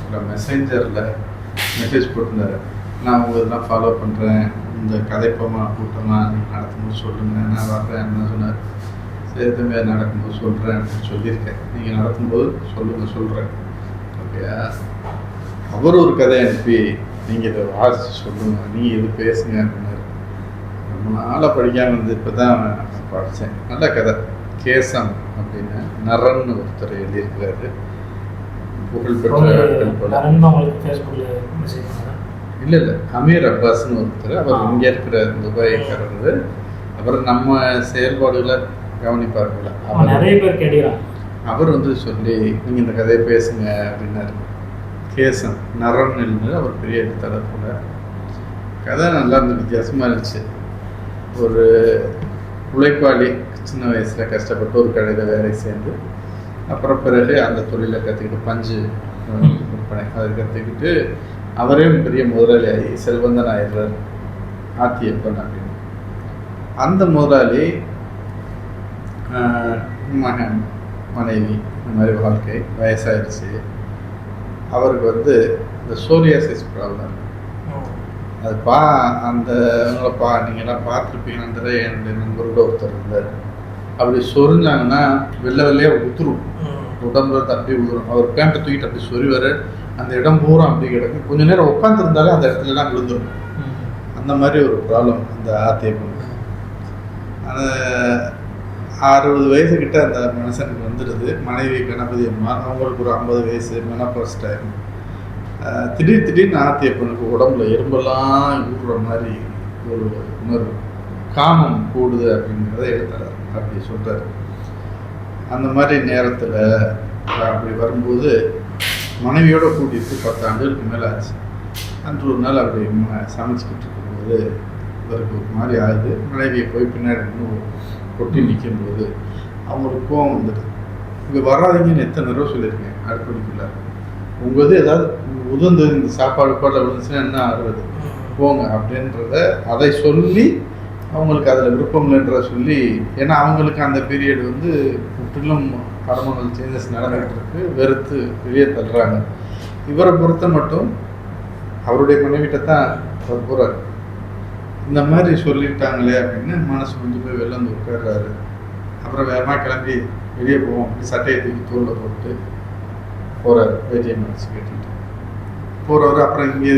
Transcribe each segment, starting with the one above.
ஆக்சுவலாக மெசேஞ்சரில் மெசேஜ் போட்டிருந்தாரு. நான் உங்கள் இதெல்லாம் ஃபாலோ பண்ணுறேன், இந்த கதைப்பமாக கூட்டமாக நீங்கள் நடக்கும்போது சொல்லுங்கள், நான் வர்றேன்னு சொன்னார். சரி தம்பி, அது நடக்கும்போது சொல்கிறேன் அப்படின்னு சொல்லியிருக்கேன். நீங்கள் நடக்கும்போது சொல்கிறேன். ஓகேயா? அவர் ஒரு கதை அனுப்பி நீங்கள் இதை வாசித்து சொல்லுங்கள், நீங்கள் இது பேசுங்க அப்படின்னாரு. ரொம்ப நாளாக படிக்காமல் வந்து இப்போ தான் படித்தேன். நல்ல கதை. கேசம் அப்படின்னு நரன் ஒருத்தர் எழுதியிருக்கிறாரு. புகழ்பெற்ற இல்லை அமீர் அப்பாஸ்ன்னு ஒருத்தர். அவர் இங்கே இருக்கிற துபாய்க்காரர். அவர் நம்ம செயல்பாடுகளை கவனிப்பார்கள. நிறைய பேர் கேட்கிறாங்க. அவர் வந்து சொல்லி நீங்கள் இந்த கதையை பேசுங்க அப்படின்னாரு. கேசம் நரன் எழுந்து அவர் பெரிய எழுத்தாளர் போல. கதை நல்லா இருந்து வித்தியாசமாக இருந்துச்சு. ஒரு உழைப்பாளி சின்ன வயசில் கஷ்டப்பட்டு ஒரு கடையில் வேலை சேர்ந்து அப்புறம் பிறகு அந்த தொழிலை கற்றுக்கிட்டு பஞ்சு விற்பனை அதை கற்றுக்கிட்டு அவரே பெரிய முதலாளியாகி செல்வந்தன் ஆயிடுறார். ஆத்தியப்பன் அப்படின்னு. அந்த முதலாளி மகன் மனைவி இந்த மாதிரி வாழ்க்கை வயசாகிடுச்சு. அவருக்கு வந்து இந்த சோரியாசிஸ் ப்ராப்ளம். அது அந்த நீங்கள்லாம் பார்த்துருப்பீங்கன்றது என்னுடைய நண்பரோட ஒருத்தர் இருந்தார். அப்படி சொரிஞ்சாங்கன்னா வெள்ளையாக உத்துரும், உடம்புல தப்பி உதுரும். அவர் பேண்ட்டை தூக்கிட்டு அப்படி சொரிவார். அந்த இடம் பூரா அப்படி கிடக்கும். கொஞ்சம் நேரம் உட்காந்துருந்தாலே அந்த இடத்துலலாம் விழுந்துடும். அந்த மாதிரி ஒரு ப்ராப்ளம் அந்த ஆத்தியப்பன். அந்த 60 வயசுக்கிட்ட அந்த மனுஷனுக்கு வந்துடுது. மனைவி கணபதி அம்மா, அவங்களுக்கு ஒரு 50 வயசு, மெனோபாஸ் டைம். திடீர்னு ஆத்தியப்பனுக்கு உடம்புல எறும்பெல்லாம் ஊடுற மாதிரி ஒரு உணர்வு, காமம் கூடுது அப்படிங்கிறத எழுதுறாரு. அப்படி சொல்கிறார். அந்த மாதிரி நேரத்தில் அப்படி வரும்போது மனைவியோட கூட்டிகிட்டு 10 ஆண்டுகளுக்கு மேலே ஆச்சு. அன்று ஒரு நாள் அப்படி சமைச்சிக்கிட்டு இருக்கும்போது இவருக்கு ஒரு மாதிரி ஆகுது. மனைவியை போய் பின்னாடி இன்னும் கொட்டி நிற்கும்போது அவங்களுக்கு கோவம் வந்துடுது. இங்கே வராதிங்கன்னு எத்தனை தடவை சொல்லியிருக்கேன். அடுப்படிக்குள்ள உங்கள் இது ஏதாவது உதிர்ந்து இந்த சாப்பாடு பாட்டில் விழுந்துச்சுன்னா என்ன ஆகுறது, போங்க அப்படின்றத அதை சொல்லி அவங்களுக்கு அதில் விருப்பம் இல்லைன்றத சொல்லி. ஏன்னா அவங்களுக்கு அந்த பீரியட் வந்து முற்றிலும் ஹார்மோனல் சேஞ்சஸ் நடந்துகிட்டு இருக்கு. வெறுத்து வெளியே தள்ளுறாங்க. இவரை பொறுத்த மட்டும் அவருடைய மனைவிட்ட தான் அவர் போகிறார். இந்த மாதிரி சொல்லிட்டாங்களே அப்படின்னு மனசு கொஞ்சம் போய் வெளில வந்து உட்கார்றாரு. அப்புறம் வேகமாக கிளம்பி வெளியே போவோம் அப்படி சட்டையை தூக்கி தோளில் போட்டு போகிறார். வேட்டியை மனசு கேட்டுட்டு போகிறவர். அப்புறம் இங்கே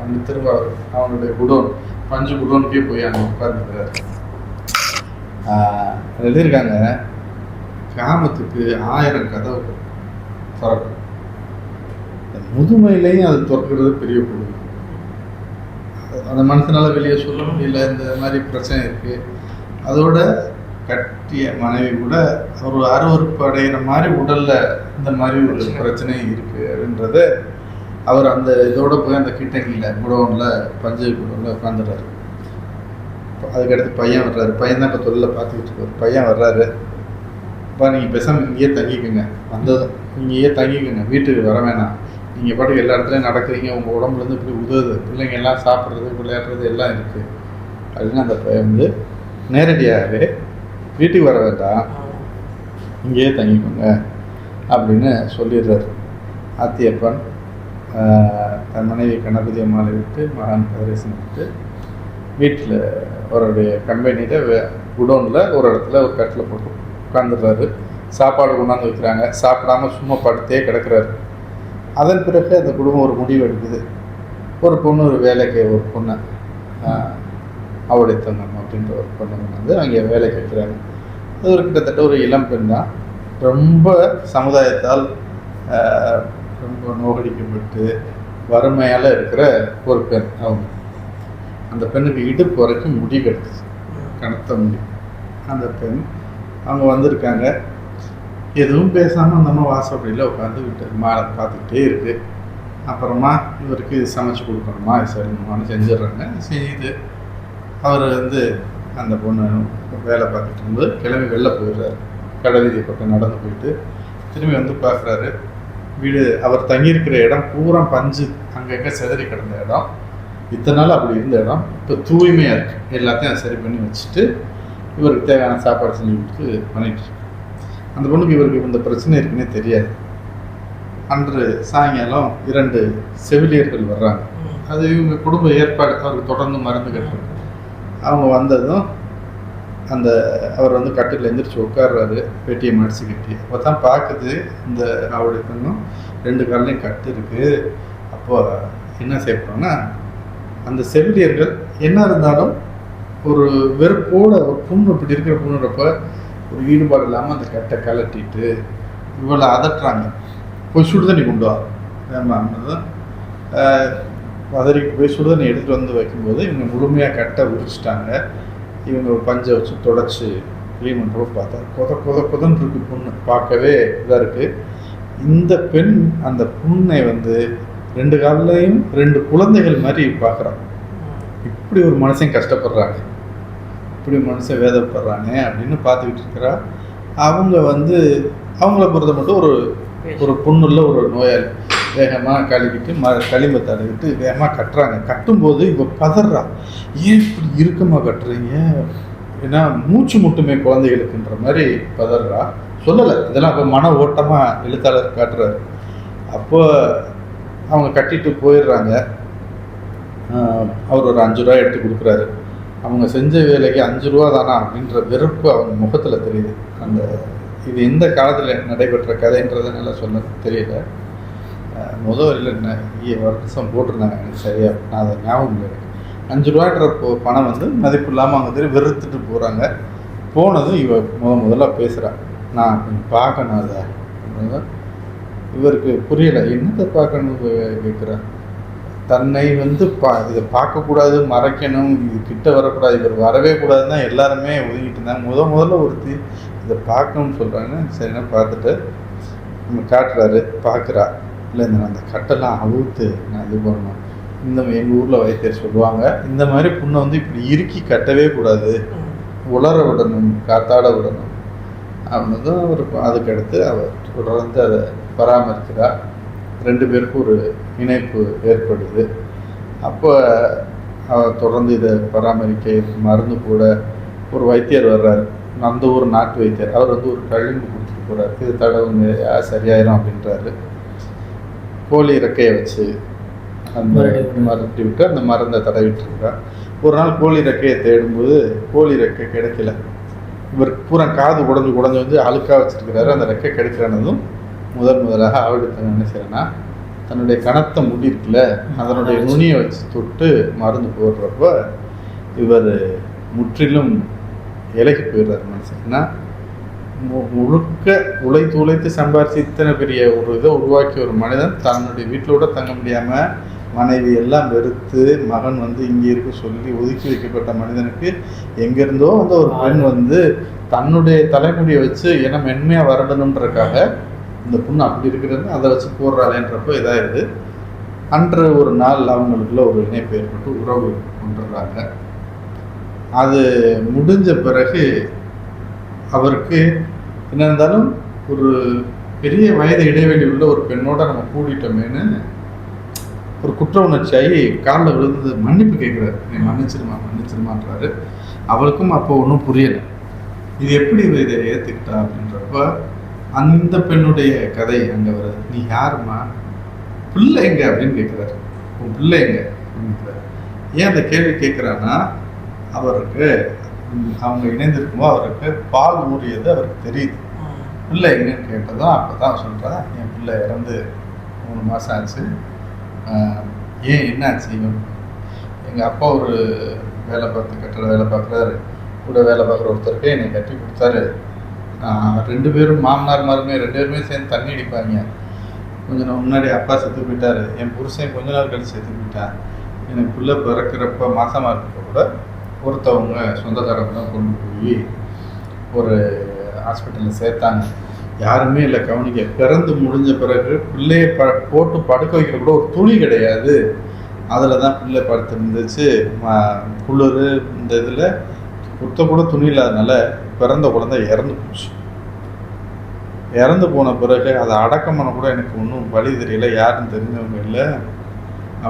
அந்த திரும்ப அவனுடைய குடோன், பஞ்சு குடோனுக்கே போய் அங்கே உட்கார்ந்துக்கிறார். எழுதியிருக்காங்க, கிராமத்துக்கு 1000 கதவு திறக்கும். முதுமையிலையும் அது திறக்கிறது பெரிய பொருள். அந்த மனுஷனால வெளியே சொல்ல முடியல, இந்த மாதிரி பிரச்சனை இருக்குது. அதோட கட்டிய மனைவி கூட ஒரு அருவறுப்பு அடைகிற மாதிரி உடலில் இந்த மாதிரி ஒரு பிரச்சனை இருக்குது அப்படின்றத அவர் அந்த இதோட போய் அந்த கிட்டங்கியில் குடோனில் பஞ்சு குடோனில் உட்காந்துடுறாரு. அதுக்கடுத்து பையன் வர்றாரு. பையன் தான் இப்போ தொழிலில் பார்த்துக்கிட்டு இருக்காரு. பையன் வர்றாரு. அப்பா நீங்கள் பேசாமல் இங்கேயே தங்கிக்கோங்க, வந்ததும் இங்கேயே தங்கிக்கோங்க, வீட்டுக்கு வர வேணாம். நீங்கள் பாட்டுக்கு எல்லா இடத்துலையும் நடக்கிறீங்க, உங்கள் உடம்புலேருந்து இப்படி உதவுது, பிள்ளைங்க எல்லாம் சாப்பிட்றது விளையாடுறது எல்லாம் இருக்குது அப்படின்னு அந்த பையன் வந்து நேரடியாகவே வீட்டுக்கு வர வேண்டாம், இங்கேயே தங்கிக்கோங்க அப்படின்னு சொல்லிடுறாரு. ஆத்தியப்பன் தன் மனைவி கணபதி அம்மாவை விட்டு மகன் கதிரேசன் விட்டு வீட்டில் அவருடைய கம்பெனியில் குடோனில் ஒரு இடத்துல ஒரு கட்டில் போட்டு உட்காந்துடுறாரு. சாப்பாடு கொண்டாந்து வைக்கிறாங்க. சாப்பிடாம சும்மா படுத்தே கிடக்கிறாரு. அதன் பிறகு அந்த குடும்பம் ஒரு முடிவு எடுக்குது. ஒரு பொண்ணு, ஒரு வேலைக்கு ஒரு பொண்ணை அவருடைய தங்கம் அப்படின்ற ஒரு பொண்ணு வந்து அங்கே வேலைக்கு வைக்கிறாங்க. அது ஒரு கிட்டத்தட்ட ஒரு இளம் பெண் தான். ரொம்ப சமுதாயத்தால் ரொம்ப நோகடிக்கப்பட்டு வறுமையால் இருக்கிற ஒரு பெண். அவங்க அந்த பெண்ணுக்கு இடுப்பு வரைக்கும் முடி கிடக்குது, கனத்த முடி. அந்த பெண் அவங்க வந்திருக்காங்க. எதுவும் பேசாமல் அந்த அம்மா வாசப்படியில் உட்காந்துக்கிட்டு மாலை பார்த்துக்கிட்டே இருக்குது. அப்புறமா இவருக்கு இது சமைச்சு கொடுக்கணுமா, சரிம்மான்னு செஞ்சிடுறாங்க. செய்து அவர் வந்து அந்த பொண்ணு வேலை பார்த்துட்டு இருக்கும்போது கிளம்பி வெளில போயிடுறாரு. கடை வீதி பக்கம் நடந்து போயிட்டு திரும்பி வந்து பார்க்குறாரு. வீடு அவர் தங்கியிருக்கிற இடம் பூரா பஞ்சு அங்கங்கே செதறி கிடந்த இடம். இத்தனை நாள் அப்படி இருந்த இடம் இப்போ தூய்மையாக இருக்குது. எல்லாத்தையும் சரி பண்ணி வச்சுட்டு இவருக்கு தேவையான சாப்பாடு செஞ்சு கொடுத்து பண்ணிட்டு. அந்த பொண்ணுக்கு இவருக்கு இந்த பிரச்சனை இருக்குன்னே தெரியாது. அன்று சாயங்காலம் 2 செவிலியர்கள் வர்றாங்க. அது இவங்க குடும்ப ஏற்பாடு. அவருக்கு தொடர்ந்து மருந்து கட்டுறது. அவங்க வந்ததும் அவர் வந்து கட்டில் எந்திரிச்சு உட்கார்றாரு, பெட்டியை மடிச்சுக்கிட்டு. அப்போ தான் பார்க்குது இந்த அவருடைய பெண்ணும் 2 கால்லையும் கட்டு இருக்குது. அப்போ என்ன செய்யப்படும்னா, அந்த செவிலியர்கள் என்ன இருந்தாலும் ஒரு வெறுப்போட, ஒரு புண்ணு இப்படி இருக்கிற புண்ணுறப்ப ஒரு ஈடுபாடு இல்லாமல் அந்த கட்டை கலட்டிட்டு இவ்வளோ அதட்டுறாங்க. போய் சுடுதண்ணி கொண்டு வா வேமானதும் பதறிக்கு போய் சுடுதண்ணி எடுத்துகிட்டு வந்து வைக்கும்போது இவங்க முழுமையாக கட்டை உரிச்சிட்டாங்க. இவங்க பஞ்சை வச்சு தொடச்சி க்ளீன் பண்ணுறப்ப பார்த்தா கொதன்னு இருக்கு புண்ணு. பார்க்கவே இதாக இருக்குது. இந்த பெண் அந்த புண்ணை வந்து 2 கால்லையும் 2 குழந்தைகள் மாதிரி பார்க்குறாங்க. இப்படி ஒரு மனுஷன் கஷ்டப்படுறாங்க, இப்படி மனுஷன் வேதப்படுறாங்க அப்படின்னு பார்த்துக்கிட்டு இருக்கிறா. அவங்க வந்து அவங்கள பொறுத்த மட்டும் ஒரு புண்ணுள்ள ஒரு நோயாளி வேகமாக கழுவிட்டு களிம்பை தடவிட்டு வேகமாக கட்டுறாங்க. கட்டும்போது இப்போ பதறா, ஏன் இப்படி இறுக்கமாக கட்டுறீங்க, ஏன்னா மூச்சு முட்டுமே குழந்தைகளுக்குன்ற மாதிரி பதறா. சொல்லலை இதெல்லாம். இப்போ மன ஓட்டமாக எழுத்தாளர் காட்டுறாரு. அப்போ அவங்க கட்டிட்டு போயிடுறாங்க. அவர் ஒரு 5 ரூபா எடுத்து கொடுக்குறாரு. அவங்க செஞ்ச வேலைக்கு 5 ரூபா தானா அப்படின்ற வெறுப்பு அவங்க முகத்தில் தெரியுது. இது எந்த காலத்தில் நடைபெற்ற கதைன்றதுனால சொல்ல தெரியல. முதல் வருஷம் போட்டிருந்தாங்க எனக்கு சரியா, நான் அதை ஞாபகம் இல்லை. 5 ரூபான்ற பணம் வந்து மதிப்பு இல்லாமல் அவங்க தெரியும் வெறுத்துட்டு போகிறாங்க. போனதும் இவ முதல்ல பேசுகிறான், நான் கொஞ்சம் பார்க்கணும் அதை. இவருக்கு புரியலை, என்னத்தை பார்க்கணும் கேட்குறேன். தன்னை வந்து இதை பார்க்கக்கூடாது, மறைக்கணும், இது கிட்ட வரக்கூடாது, இவர் வரவே கூடாதுன்னு தான் எல்லாருமே ஒதுங்கிட்டு இருந்தாங்க. முதல்ல ஒருத்தி இதை பார்க்கணும்னு சொல்கிறாங்க. சரின்னா பார்த்துட்டு நம்ம காட்டுறாரு. பார்க்குறா, இல்லை இந்த அந்த கட்டெல்லாம் அவுத்து நான் இது பண்ணணும். எங்கள் ஊரில் வைத்தியர் சொல்லுவாங்க, இந்த மாதிரி புண்ணை வந்து இப்படி இறுக்கி கட்டவே கூடாது, உலர விடணும், காத்தாட விடணும் அப்படின்னு தான் ஒரு. அதுக்கடுத்து அவர் தொடர்ந்து அதை பராமரிக்கிறார். 2 பேருக்கும் ஒரு இணைப்பு ஏற்படுது. அப்போ அவர் தொடர்ந்து இதை பராமரிக்க மருந்து கூட ஒரு வைத்தியர் வர்றார். அந்த ஊர் நாட்டு வைத்தியர். அவர் வந்து ஒரு கழிம்பு கொடுத்துட்டு போகிறார், இது தடவுங்க சரியாயிரும் அப்படின்றாரு. கோழி இறக்கையை வச்சு அந்த மறுட்டி விட்டு அந்த மருந்தை தடவிட்டு இருக்கிறார். ஒரு நாள் கோழி இறக்கையை தேடும்போது கோழி ரெக்கை கிடைக்கல. இவர் பூரா காது குடஞ்சு வந்து அழுக்காக வச்சிருக்கிறாரு. அந்த ரெக்கை கிடைக்கிறானதும் முதலாக அவளுக்கு என்ன செய்யறேன்னா, தன்னுடைய கனத்த முடி இருக்குல்ல, அதனுடைய நுனியை வச்சு தொட்டு மருந்து போடுறப்ப இவர் முற்றிலும் இலகி போயிடுறாரு மனுஷன். ஏன்னா முழுக்க உழைத்து சம்பாரிச்சு இத்தனை பெரிய ஒரு இதை உருவாக்கிய ஒரு மனிதன் தன்னுடைய வீட்டிலோட தங்க முடியாமல் மனைவி எல்லாம் வெறுத்து மகன் வந்து இங்கே இருக்க சொல்லி ஒதுக்கி வைக்கப்பட்ட மனிதனுக்கு எங்கேருந்தோ வந்து ஒரு பெண் வந்து தன்னுடைய தலைமுடியை வச்சு ஏன்னா மென்மையாக வரணுன்றதுக்காக இந்த பொண்ணு அப்படி இருக்கிறது அதை வச்சு போடுறாளேன்றப்போ இதாகிடுது. அன்று ஒரு நாள் அவங்களுக்குள்ள ஒரு இணைப்பு ஏற்பட்டு உறவு கொண்டுடுறாங்க. அது முடிஞ்ச பிறகு அவருக்கு என்ன இருந்தாலும் ஒரு பெரிய வயது இடைவெளி உள்ள ஒரு பெண்ணோட நம்ம கூடிட்டோமேனு ஒரு குற்ற உணர்ச்சியாகி காலில் விழுந்து மன்னிப்பு கேட்குறாரு. நீ மன்னிச்சிருமான்றாரு. அவளுக்கும் அப்போ ஒன்றும் புரியலை, இது எப்படி இதை ஏற்றுக்கிட்டா அப்படின்றப்ப அந்த பெண்ணுடைய கதை அங்கே வருது. நீ யாருமா, பிள்ளை எங்க அப்படின்னு கேட்குறாரு. உன் பிள்ளை எங்க அப்படின்றாரு. ஏன் அந்த கேள்வி கேட்குறான்னா, அவருக்கு அவங்க இணைந்திருக்கும்போது அவருக்கு பால் ஊறியது அவருக்கு தெரியுது. பிள்ளை எங்கன்னு கேட்டதும் அப்போ தான் சொல்கிறேன், என் பிள்ளை இறந்து 3 மாதம் ஆச்சு. ஏன் என்னாச்சு? எங்கள் அப்பா ஒரு கட்டட வேலை பார்க்குறாரு, கூட வேலை பார்க்குற ஒருத்தருக்கு என்னை கட்டி கொடுத்தாரு. 2 பேரும் மாமனார் மாருமே 2 பேருமே சேர்ந்து தண்ணி அடிப்பாங்க. கொஞ்ச நாள் முன்னாடி அப்பா செத்து போயிட்டாரு. என் புருஷன் கொஞ்ச நாள் கழிச்சு செத்து போயிட்டான். எனக்கு பிள்ளை பிறக்கிறப்ப மாசமாக இருக்கப்போ கூட ஒருத்தவங்க சொந்தக்காரங்க தான் கொண்டு போய் ஒரு ஹாஸ்பிட்டலில் சேர்த்தாங்க. யாருமே இல்லை கவனிக்க. பிறந்து முடிஞ்ச பிறகு பிள்ளையை போட்டு படுக்க வைக்கிற கூட ஒரு துணி கிடையாது. அதில் தான் பிள்ளை படுத்துருந்துச்சு. குளிர் இந்த இதில் குத்த கூட துணி இல்லாதனால பிறந்த குழந்தை இறந்து போச்சு. இறந்து போன பிறகு அதை அடக்கம் பண்ண கூட எனக்கு ஒன்றும் வழி தெரியல, யாருன்னு தெரிஞ்சவங்க இல்லை.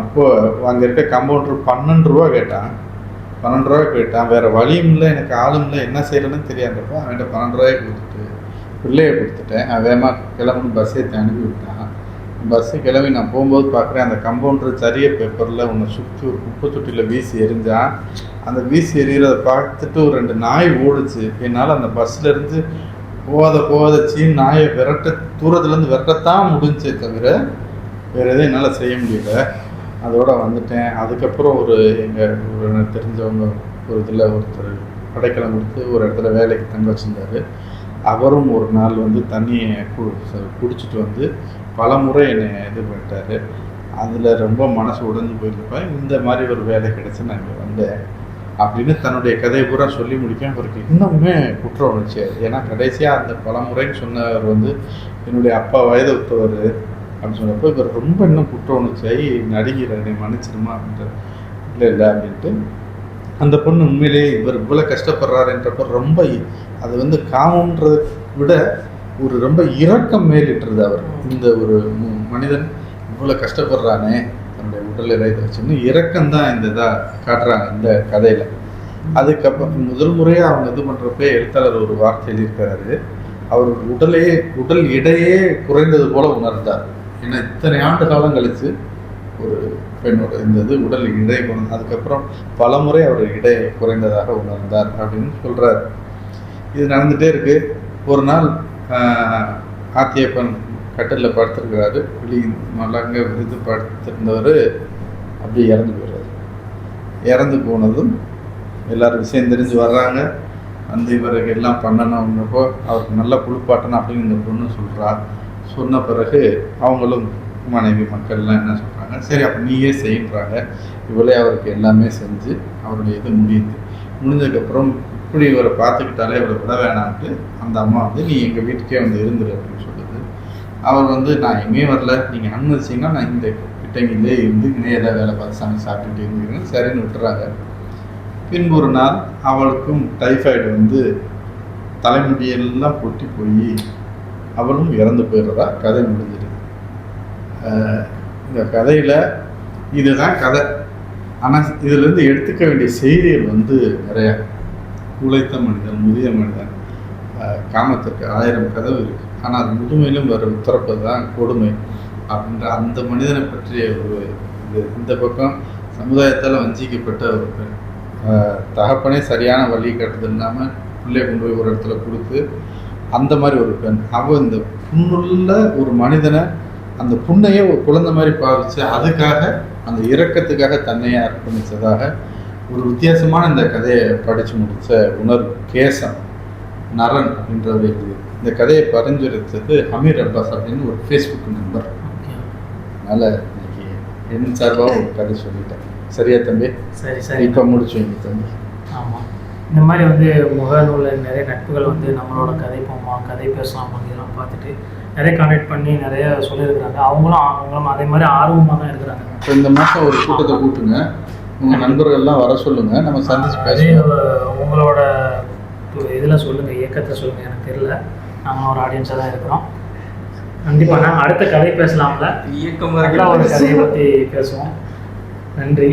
அப்போது அங்கே இருக்க கம்பவுண்டர் 12 ரூபா கேட்டான். 12 ரூபா கேட்டான். வேறு வழியும் இல்லை, எனக்கு ஆளும் இல்லை, என்ன செய்யறதுன்னு தெரியாதப்போ அவன்கிட்ட 12 ரூபாய் கொடுத்துட்டு பிள்ளையை கொடுத்துட்டேன். அவன் வேகமாக கிளம்புன்னு பஸ் ஏற்றி அனுப்பி விட்டான். பஸ்ஸு கிளம்பி நான் போகும்போது பார்க்குறேன், அந்த கம்பவுண்டர் சரிய பேப்பரில் ஒன்று சுற்றி ஒரு குப்பை தொட்டியில் வீசி எறிஞ்சான். அந்த வீசி எறிகிறத பார்த்துட்டு ஒரு 2 நாய் ஓடுச்சு. என்னால் அந்த பஸ்ஸிலேருந்து போகாத சீன் நாயை தூரத்துலேருந்து விரட்டத்தான் முடிஞ்சே தவிர வேறு எதுவும் என்னால் செய்ய முடியல. அதோடு வந்துட்டேன். அதுக்கப்புறம் எனக்கு தெரிஞ்சவங்க ஒரு இதில் ஒருத்தர் படைக்கலம் கொடுத்து ஒரு இடத்துல வேலைக்கு தங்க வச்சுருந்தார். அவரும் ஒரு நாள் வந்து தண்ணியை குடிச்சிட்டு வந்து பல முறை என்னை இது பண்ணிட்டார். அதில் ரொம்ப மனசு உடைஞ்சு போயிருப்பேன். இந்த மாதிரி ஒரு வேலை கிடச்சி நான் இங்கே வந்தேன் அப்படின்னு தன்னுடைய கதையை பூரா சொல்லி முடிக்கும். அவருக்கு இன்னுமே குற்ற உணர்ச்சி. ஏன்னா கடைசியாக அந்த பல முறைன்னு சொன்னவர் வந்து என்னுடைய அப்பா வயது ஒத்தவர் அப்படின்னு சொன்னப்போ இவர் ரொம்ப இன்னும் குற்ற உணர்ச்சியாகி நடுங்கிறார், மன்னிச்சிருமா அப்படின்ட்டு. இல்லை அப்படின்ட்டு அந்த பொண்ணு உண்மையிலேயே இவர் இவ்வளோ கஷ்டப்படுறாருன்றப்ப ரொம்ப அது வந்து காமன்றதை விட ஒரு ரொம்ப இரக்கம் மேலிட்டுருது அவர். இந்த ஒரு மனிதன் இவ்வளோ கஷ்டப்படுறானே தன்னுடைய உடல் இறையை வச்சுன்னு இரக்கம்தான் இந்த இதாக காட்டுறாங்க இந்த கதையில். அதுக்கப்புறம் முதல் முறையாக அவங்க இது பண்ணுறப்ப எழுத்தாளர் ஒரு வார்த்தை எழுதியிருக்கிறாரு. அவர் உடல் எடையே குறைந்தது போல உணர்ந்தார். ஏன்னா இத்தனை ஆண்டு காலம் கழித்து ஒரு பெண்ணோட இந்த உடல் இடை குறைந்த அதுக்கப்புறம் பல முறை அவர் இடை குறைந்ததாக உணர்ந்தார் அப்படின்னு சொல்கிறார். இது நடந்துகிட்டே இருக்குது. ஒரு நாள் ஆத்தியப்பன் கட்டிலில் படுத்துருக்கிறாரு. வெளி நல்லாங்க விருது படுத்திருந்தவர் அப்படியே இறந்து போயிடுறாரு. இறந்து போனதும் எல்லோரும் விஷயம் தெரிஞ்சு வர்றாங்க. வந்து இவருக்கு எல்லாம் பண்ணணும்னப்போ அவருக்கு நல்லா குளிப்பாட்டணும் அப்படின்னு இந்த பொண்ணு சொல்கிறா. சொன்ன பிறகு அவங்களும் மனைவி மக்கள்லாம் என்ன சொல்கிறாங்க, சரி அப்போ நீயே செய்கிறாங்க. இவளே அவருக்கு எல்லாமே செஞ்சு அவருடைய இது முடிஞ்சதுக்கப்புறம் இப்படி இவரை பார்த்துக்கிட்டாலே இவரை விட வேணான்ட்டு அந்த அம்மா வந்து நீ எங்கள் வீட்டுக்கே வந்து இருந்துரு அப்படின்னு சொல்லுது. அவர் வந்து நான் எங்கேயும் வரல, நீங்கள் அனுமதிச்சிங்கன்னா நான் இந்த கிட்டங்கிலே இருந்து இங்கே ஏதாவது வேலை பார்த்து சமைச்சு சாப்பிட்டுட்டு இருந்துக்கிறேன் சரின்னு விட்டுறாங்க. பின்பு ஒரு நாள் அவளுக்கும் டைஃபாய்டு வந்து தலைமுடியெல்லாம் பொட்டி போய் அவளும் இறந்து போயிடுறதா கதை முடிஞ்சிடுது. இந்த கதையில் இதுதான் கதை. ஆனால் இதிலேருந்து எடுத்துக்க வேண்டிய செய்திகள் வந்து நிறையா. உழைத்த மனிதன், முதிய மனிதன், காமத்திற்கு 1000 கதவு இருக்குது. ஆனால் அது முதுமையிலும் வர உத்தரப்பது தான் கொடுமை அப்படின்ற அந்த மனிதனை பற்றிய ஒரு இந்த பக்கம் சமுதாயத்தால் வஞ்சிக்கப்பட்ட ஒரு பெண். தகப்பனே சரியான வழி கட்டுறது இல்லாமல் பிள்ளைய கொண்டு போய் ஒரு இடத்துல கொடுத்து அந்த மாதிரி ஒரு பெண். அவள் இந்த புண்ணுள்ள ஒரு மனிதனை அந்த புண்ணையே ஒரு குழந்தை மாதிரி பாவிச்சு அதுக்காக அந்த இரக்கத்துக்காக தன்னையே அர்ப்பணித்ததாக ஒரு வித்தியாசமான இந்த கதையை படித்து முடித்த உணர்வு கேசம் நரன் அப்படின்றவர் எழுதி இந்த கதையை பரிந்துரைத்தது அமீர் அப்பாஸ் அப்படின்னு ஒரு ஃபேஸ்புக் நம்பர். அதனால் இன்னைக்கு என் சார்பாக ஒரு கதை சொல்லிட்டேன். சரியா தம்பி? சரி சரி, இப்போ முடிச்சு வைங்க தம்பி. ஆமாம், இந்த மாதிரி வந்து முகநூலில் நிறைய நட்புகள் வந்து நம்மளோட கதை போமா கதை பேசலாம் அப்படிலாம் பார்த்துட்டு நிறைய கான்டாக்ட் பண்ணி நிறைய சொல்லியிருக்கிறாங்க. அவங்களும் அதே மாதிரி ஆர்வமாக தான் இருக்கிறாங்க. இப்போ இந்த மாதம் ஒரு கூட்டத்தை கூட்டுங்க, உங்கள் நண்பர்கள்லாம் வர சொல்லுங்கள், நம்ம சந்திச்சு அதே உங்களோட இதில் சொல்லுங்கள், இயக்கத்தை சொல்லுங்கள். எனக்கு தெரியல, நாங்கள் ஒரு ஆடியன்ஸாக தான் இருக்கிறோம். கண்டிப்பாக நாங்கள் அடுத்த கதை பேசலாம்ல, இயக்கம் ஒரு கதையை பற்றி பேசுவோம். நன்றி,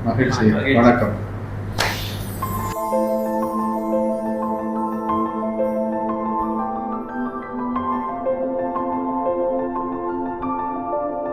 மகிழ்ச்சி, வணக்கம்.